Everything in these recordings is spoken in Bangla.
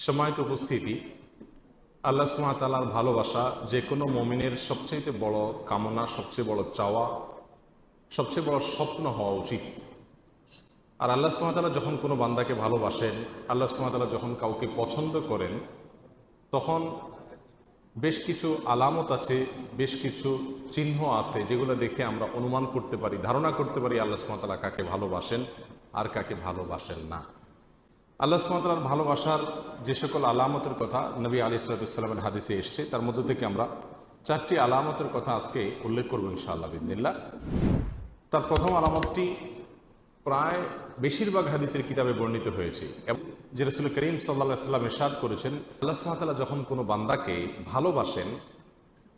সম্মানিত উপস্থিতি, আল্লাহ সুবহানাহু ওয়া তাআলার ভালোবাসা যে কোনো মুমিনের সবচেয়ে বড় কামনা, সবচেয়ে বড় চাওয়া, সবচেয়ে বড় স্বপ্ন হওয়া উচিত। আর আল্লাহ সুবহানাহু ওয়া তাআলা যখন কোনো বান্দাকে ভালোবাসেন, আল্লাহ সুবহানাহু ওয়া তাআলা যখন কাউকে পছন্দ করেন, তখন বেশ কিছু আলামত আছে, বেশ কিছু চিহ্ন আছে যেগুলো দেখে আমরা অনুমান করতে পারি, ধারণা করতে পারি আল্লাহ সুবহানাহু ওয়া তাআলা কাকে ভালোবাসেন আর কাকে ভালোবাসেন না। আল্লাহ সুবহানাহু ওয়া তাআলার ভালোবাসার যে সকল আলামতের কথা নবী আলাইহিস সালামের হাদিসে এসছে, তার মধ্য থেকে আমরা 4টি আলামতের কথা আজকে উল্লেখ করব ইনশাআল্লাহ বিইذنিল্লাহ। তার প্রথম আলামতটি প্রায় বেশিরভাগ হাদিসের কিতাবে বর্ণিত হয়েছে এবং যে রাসূল করিম সাল্লাল্লাহু আলাইহি ওয়াসাল্লাম ইরশাদ করেছেন, আল্লাহ সুবহানাহু ওয়া তাআলা যখন কোনো বান্দাকে ভালোবাসেন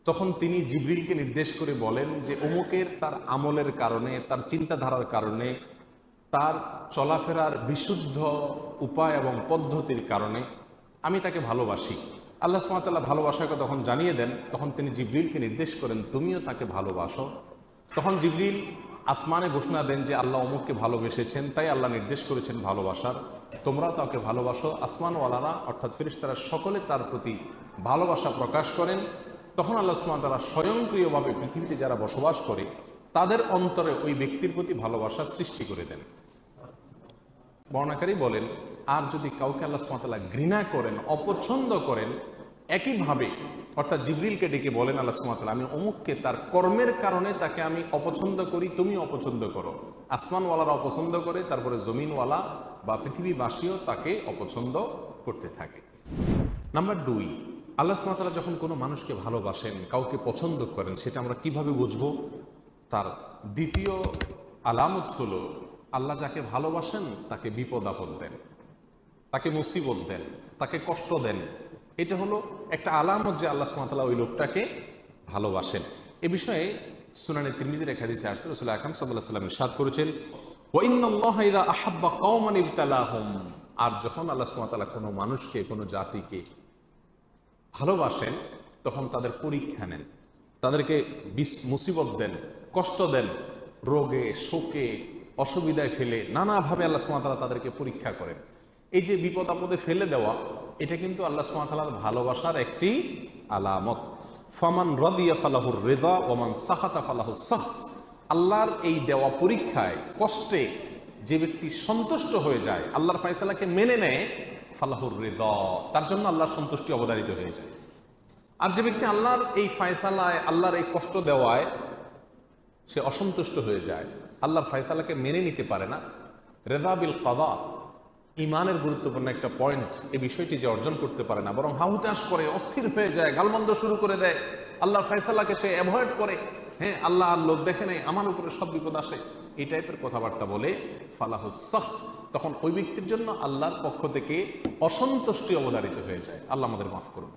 তখন তিনি জিবরিলকে নির্দেশ করে বলেন যে অমুকের তার আমলের কারণে, তার চিন্তাধারার কারণে, তার চলাফেরার বিশুদ্ধ উপায় এবং পদ্ধতির কারণে আমি তাকে ভালোবাসি। আল্লাহ সুবহানাহু ওয়া তাআলা ভালোবাসাকে তখন জানিয়ে দেন, তখন তিনি জিবরিলকে নির্দেশ করেন তুমিও তাকে ভালোবাসো। তখন জিবরিল আসমানে ঘোষণা দেন যে আল্লাহ অমুককে ভালোবেসেছেন, তাই আল্লাহ নির্দেশ করেছেন ভালোবাসার, তোমরাও তাকে ভালোবাসো। আসমানওয়ালারা অর্থাৎ ফেরেশতারা সকলে তার প্রতি ভালোবাসা প্রকাশ করেন। তখন আল্লাহ সুবহানাহু ওয়া তাআলা স্বয়ংক্রিয়ভাবে পৃথিবীতে যারা বসবাস করে তাদের অন্তরে ওই ব্যক্তির প্রতি ভালোবাসা সৃষ্টি করে দেন। বর্ণাকারী বলেন, আর যদি কাউকে আল্লাহ সুবহানাহু ওয়া তাআলা ঘৃণা করেন, অপছন্দ করেন, একইভাবে অর্থাৎ জিবরিলকে ডেকে বলেন আল্লাহ সুবহানাহু ওয়া তাআলা আমি অমুককে তার কর্মের কারণে তাকে আমি অপছন্দ করি, তুমি অপছন্দ করো। আসমানওয়ালারা অপছন্দ করে, তারপরে জমিনওয়ালা বা পৃথিবীবাসীও তাকে অপছন্দ করতে থাকে। নাম্বার 2, আল্লাহ সুবহানাহু ওয়া তাআলা যখন কোনো মানুষকে ভালোবাসেন, কাউকে পছন্দ করেন, সেটা আমরা কিভাবে বুঝবো? তার দ্বিতীয় আলামত হলো আল্লাহ যাকে ভালোবাসেন তাকে বিপদ আপদ দেন, তাকে মুসিবত দেন, তাকে কষ্ট দেন। এটা হলো একটা আলামত যে আল্লাহ সুবহানাহু ওয়া তাআলা ওই লোকটাকে ভালোবাসেন। এ বিষয়ে সুনানে তিরমিজির এক হাদিসে আসছে, রাসূল আকরাম সাল্লাল্লাহু আলাইহি ওয়াসাল্লাম ইরশাদ করেছেন, ওয়া ইন্নাল্লাহা ইযা আহাব্বা কওমান ইবতালাহুম। আর যখন আল্লাহ সুবহানাহু ওয়া তাআলা কোনো মানুষকে, কোনো জাতিকে ভালোবাসেন তখন তাদের পরীক্ষা নেন, তাদেরকে মুসিবত দেন, কষ্ট দেন, রোগে শোকে অসুবিধায় ফেলে নানাভাবে আল্লাহ সুবহানাহু ওয়া তাআলা তাদেরকে পরীক্ষা করেন। এই যে বিপদ আপদে ফেলে দেওয়া, এটা কিন্তু আল্লাহ সুবহানাহু ওয়া তাআলার ভালোবাসার একটি আলামত। ফামান রাদিয়া ফালাহুর রিদা ওয়া মান সাখাতা ফালাহুস সাখত। আল্লাহর এই দেওয়া পরীক্ষায়, কষ্টে যে ব্যক্তি সন্তুষ্ট হয়ে যায়, আল্লাহর ফয়সালাকে মেনে নেয়, ফালাহুর রিদা, তার জন্য আল্লাহর সন্তুষ্টি অবধারিত হয়ে যায়। আর যে ব্যক্তি আল্লাহর এই ফয়সালায়, আল্লাহর এই কষ্ট দেওয়ায় সে অসন্তুষ্ট হয়ে যায়, আল্লাহর ফয়সালাকে মেনে নিতে পারে না, রিদা বিল কাদা, ইমানের গুরুত্বপূর্ণ একটা পয়েন্ট, এই বিষয়টি যে অর্জন করতে পারে না, বরং হাহুতাশ করে, অস্থির হয়ে যায়, গালমন্দ শুরু করে দেয়, আল্লাহর ফয়সালাকে সে অ্যাভয়েড করে, হ্যাঁ আল্লাহ আর লোক দেখে নেই, আমার উপরে সব বিপদ আসে, এই টাইপের কথাবার্তা বলে ফালাহুস সাখত, তখন ওই ব্যক্তির জন্য আল্লাহর পক্ষ থেকে অসন্তুষ্টি অবধারিত হয়ে যায়। আল্লাহ আমাদের মাফ করুন।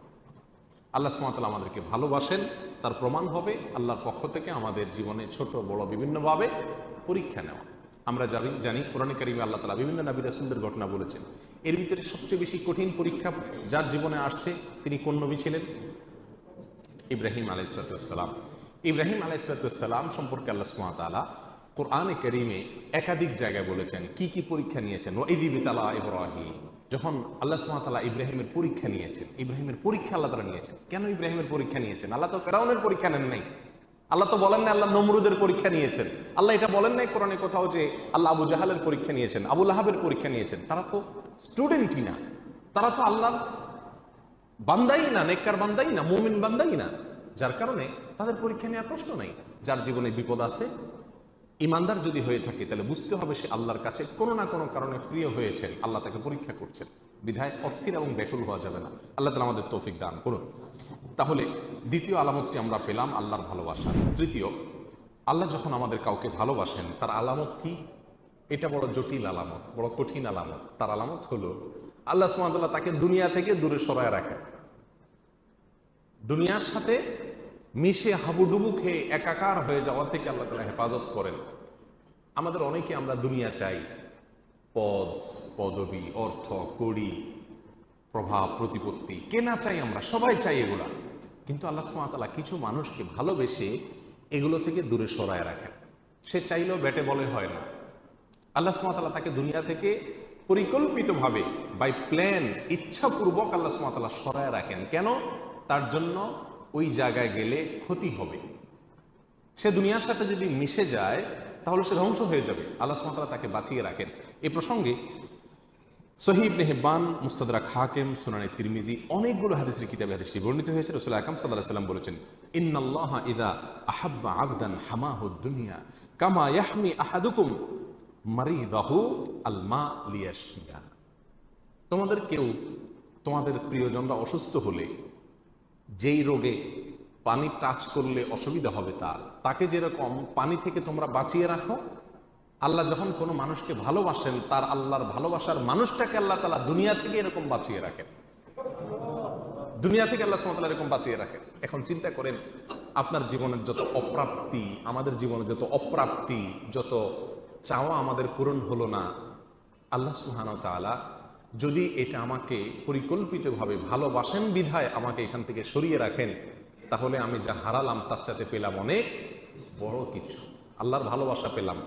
আল্লাহ সুবহানাহু ওয়া তাআলা আমাদেরকে ভালোবাসেন, তার প্রমাণ হবে আল্লাহর পক্ষ থেকে আমাদের জীবনে ছোট বড় বিভিন্নভাবে পরীক্ষা নেওয়া। আমরা জানি কোরআনে কারিমে আল্লাহ তাআলা বিভিন্ন নবী রাসূলদের ঘটনা বলেছেন। এর ভিতরে সবচেয়ে বেশি কঠিন পরীক্ষা যার জীবনে আসছে তিনি কোন নবী ছিলেন? ইব্রাহিম আলাইহিস সালাম। ইব্রাহিম আলাইহিস সালাম সম্পর্কে আল্লাহ সুবহানাহু ওয়া তাআলা কোরআনে কারিমে একাধিক জায়গায় বলেছেন কি কি পরীক্ষা নিয়েছেন। ওয়া ইয ইবতালা ইব্রাহিম, যখন আল্লাহ সুবহানাহু ওয়া তাআলা ইব্রাহিমের পরীক্ষা নিয়েছেন, ইব্রাহিমের পরীক্ষা আল্লাহ তাআলা নিয়েছেন। কেন ইব্রাহিমের পরীক্ষা নিয়েছেন? আল্লাহ তো ফেরাউনের পরীক্ষা নেন নাই, আল্লাহ তো বলেন না আল্লাহ নমরুদের পরীক্ষা নিয়েছেন, আল্লাহ এটা বলেন নাই কোরআনে কোথাও যে আল্লাহ আবু জাহালের পরীক্ষা নিয়েছেন, আবু লাহাবের পরীক্ষা নিয়েছেন। তারা তো স্টুডেন্টই না, তারা তো আল্লাহর বান্দাই না, নেককার বান্দাই না, মুমিন বান্দাই না, যার কারণে তাদের পরীক্ষা নেওয়ার প্রশ্ন নাই। যার জীবনে বিপদ আছে, ইমানদার যদি হয়ে থাকে, তাহলে বুঝতে হবে সে আল্লাহর কাছে কোনো না কোনো কারণে প্রিয় হয়েছেন, আল্লাহ তাকে পরীক্ষা করছেন, বিধায় অস্থির এবং ব্যাকুল হওয়া যাবে না। আল্লাহ তাআলা আমাদের তৌফিক দান করুন। তাহলে দ্বিতীয় আলামতটি আমরা পেলাম আল্লাহর ভালোবাসা। তৃতীয়, আল্লাহ যখন আমাদের কাউকে ভালোবাসেন তার আলামত কি? এটা বড় জটিল আলামত, বড় কঠিন আলামত। তার আলামত হলো আল্লাহ সুবহানাহু ওয়া তাআলা তাকে দুনিয়া থেকে দূরে সরায় রাখেন, দুনিয়ার সাথে মিশে হাবুডুবু খেয়ে একাকার হয়ে যাওয়া থেকে আল্লাহ তাআলা হেফাজত করেন। আমাদের অনেকে আমরা দুনিয়া চাই, পদ পদবি, অর্থ কড়ি, প্রভাব প্রতিপত্তি, কেনা চাই, আমরা সবাই চাই এগুলা, কিন্তু আল্লাহ সুবহানাহু ওয়া তাআলা কিছু মানুষকে ভালোবেসে এগুলো থেকে দূরে সরায় রাখেন। সে চাইলেও ব্যাটে বলে হয় না। আল্লাহ সুবহানাহু ওয়া তাআলা তাকে দুনিয়া থেকে পরিকল্পিতভাবে বাই প্ল্যান ইচ্ছাপূর্বক আল্লাহ সুবহানাহু ওয়া তাআলা সরায় রাখেন। কেন? তার জন্য ওই জায়গায় গেলে ক্ষতি হবে। সে দুনিয়ার সাথে যদি মিশে যায় তাহলে সে ধ্বংস হয়ে যাবে। আল্লাহ সুবহানাহু ওয়া তাআলা তাকে বাঁচিয়ে রাখেন। এই প্রসঙ্গে সহিহ ইবনে হিব্বান, মুস্তাদরাক হাকিম, সুনানে তিরমিজি অনেকগুলো হাদিসের কিতাবে হাদিসটি বর্ণিত হয়েছে। রাসূল আকরাম সাল্লাল্লাহু আলাইহি ওয়াসাল্লাম বলেছেন, ইন্নাল্লাহা ইযা আহাব্বা আবদান হামাহুদ দুনিয়া কামা ইয়াহমি আহাদুকুম মারিদাহু আল মা লিয়াশফিয়া। তোমাদের কেউ তোমাদের প্রিয়জনরা অসুস্থ হলে যেই রোগে পানি টাচ করলে অসুবিধা হবে তাকে যেরকম পানি থেকে তোমরা বাঁচিয়ে রাখো, আল্লাহ যখন কোনো মানুষকে ভালোবাসেন তার আল্লাহর ভালোবাসার মানুষটাকে আল্লাহ তাআলা দুনিয়া থেকে এরকম বাঁচিয়ে রাখেন। দুনিয়া থেকে আল্লাহ সুবহানাহু ওয়া তাআলা এরকম বাঁচিয়ে রাখেন। এখন চিন্তা করেন, আপনার জীবনের যত অপ্রাপ্তি, আমাদের জীবনের যত অপ্রাপ্তি, যত চাওয়া আমাদের পূরণ হলো না, আল্লাহ সুবহানাহু ওয়া তাআলা যদি এটা আমাকে পরিকল্পিতভাবে ভালোবাসেন বিধায় আমাকে এখান থেকে সরিয়ে রাখেন, তাহলে আমি যা হারালাম তার চাইতে পেলাম অনেক বড় কিছু। আল্লাহর ভালোবাসা পেলাম,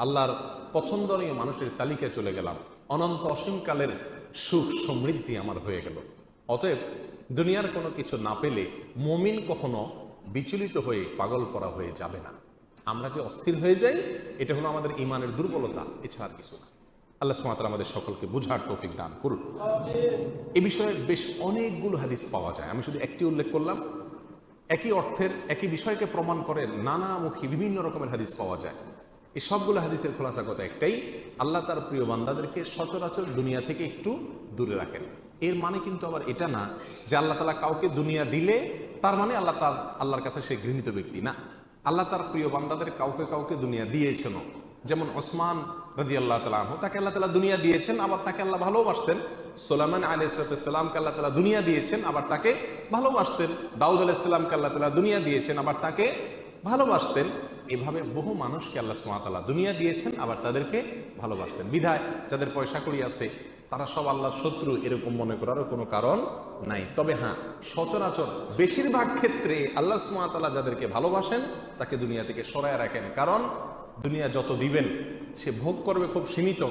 আল্লাহর পছন্দনীয় মানুষের তালিকায় চলে গেলাম, অনন্ত অসীমকালের সুখ সমৃদ্ধি আমার হয়ে গেল। অতএব দুনিয়ার কোনো কিছু না পেলে মুমিন কখনো বিচলিত হয়ে পাগল করা হয়ে যাবে না। আমরা যে অস্থির হয়ে যাই, এটা হলো আমাদের ঈমানের দুর্বলতা, এছাড়া আর কিছু না। আল্লাহ সুবহানাহু ওয়া তাআলা আমাদের সকলকে বুঝার তৌফিক দান করুন। এ বিষয়ে বেশ অনেকগুলো হাদিস পাওয়া যায়, আমি শুধু একটি উল্লেখ করলাম। একই অর্থের একই বিষয়কে প্রমাণ করে নানামুখী বিভিন্ন রকমের হাদিস পাওয়া যায়। এই সবগুলো হাদিসের খোলাসা কথা একটাই, আল্লাহ তার প্রিয় বান্দাদেরকে সচরাচর দুনিয়া থেকে একটু দূরে রাখেন। এর মানে কিন্তু আবার এটা না যে আল্লাহ তাআলা কাউকে দুনিয়া দিলে তার মানে আল্লাহর কাছে সে ঘৃণিত ব্যক্তি না। আল্লাহ তার প্রিয় বান্দাদের কাউকে কাউকে দুনিয়া দিয়েছেন। যেমন ওসমান রাদিয়াল্লাহু তাআলা আনহু, তাকে আল্লাহ তাআলা দুনিয়া দিয়েছেন, আবার তাকে আল্লাহ ভালোবাসতেন। সুলাইমান আলাইহিস সালামকে আল্লাহ তাআলা দুনিয়া দিয়েছেন, আবার তাকে ভালোবাসতেন। দাউদ আলাইহিস সালামকে আল্লাহ তাআলা দুনিয়া দিয়েছেন, আবার তাকে ভালোবাসতেন। এভাবে বহু মানুষকে আল্লাহ সুবহানাহু ওয়া তাআলা দুনিয়া দিয়েছেন, আবার তাদেরকে ভালোবাসতেন। বিধায় যাদের পয়সা কড়ি আছে তারা সব আল্লাহর শত্রু এরকম মনে করারও কোনো কারণ নাই। তবে হ্যাঁ, সচরাচর বেশিরভাগ ক্ষেত্রে আল্লাহ সুবহানাহু ওয়া তাআলা যাদেরকে ভালোবাসেন তাকে দুনিয়া থেকে সরায় রাখেন। কারণ দুনিয়া যত দিবেন সে ভোগ করবে খুব সীমিত,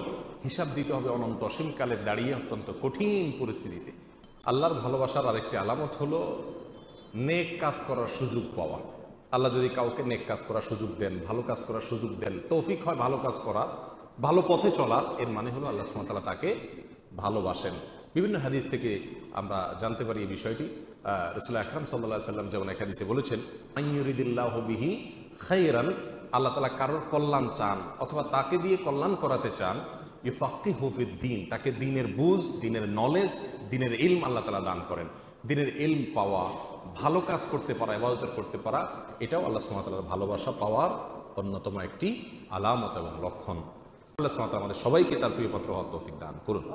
হিসাব দিতে হবে অনন্ত অসীমকালে দাঁড়িয়ে অত্যন্ত কঠিন পরিস্থিতিতে। আল্লাহর ভালোবাসার আরেকটি আলামত হলো নেক কাজ করার সুযোগ পাওয়া। আল্লাহ যদি কাউকে নেক কাজ করার সুযোগ দেন, ভালো কাজ করার সুযোগ দেন, তৌফিক হয় ভালো কাজ করা, ভালো পথে চলার, এর মানে হলো আল্লাহ সুবহানাহু ওয়া তাআলা তাকে ভালোবাসেন। বিভিন্ন হাদিস থেকে আমরা জানতে পারি এই বিষয়টি। রাসূল আকরাম সাল্লাল্লাহু আলাইহি ওয়াসাল্লাম যেমন এক হাদিসে বলেছেন, আইয়ুরিদিল্লাহু বিহি খায়রান, আল্লাহ তাআলা কারোর কল্যাণ চান অথবা তাকে দিয়ে কল্যাণ করাতে চান, ইউফাক্কিহু ফিদ-দীন, তাকে দ্বীনের বুঝ, দ্বীনের নলেজ, দ্বীনের ইলম আল্লাহ তাআলা দান করেন। দ্বীনের ইলম পাওয়া, ভালো কাজ করতে পারা, ইবাদত করতে পারা, এটাও আল্লাহ সুবহানাহু ওয়া তাআলার ভালোবাসা পাওয়ার অন্যতম একটি আলামত এবং লক্ষণ। আল্লাহ সুবহানাহু ওয়া তাআলা আমাদের সবাইকে তার প্রিয় পাত্র হওয়ার তৌফিক দান করুন।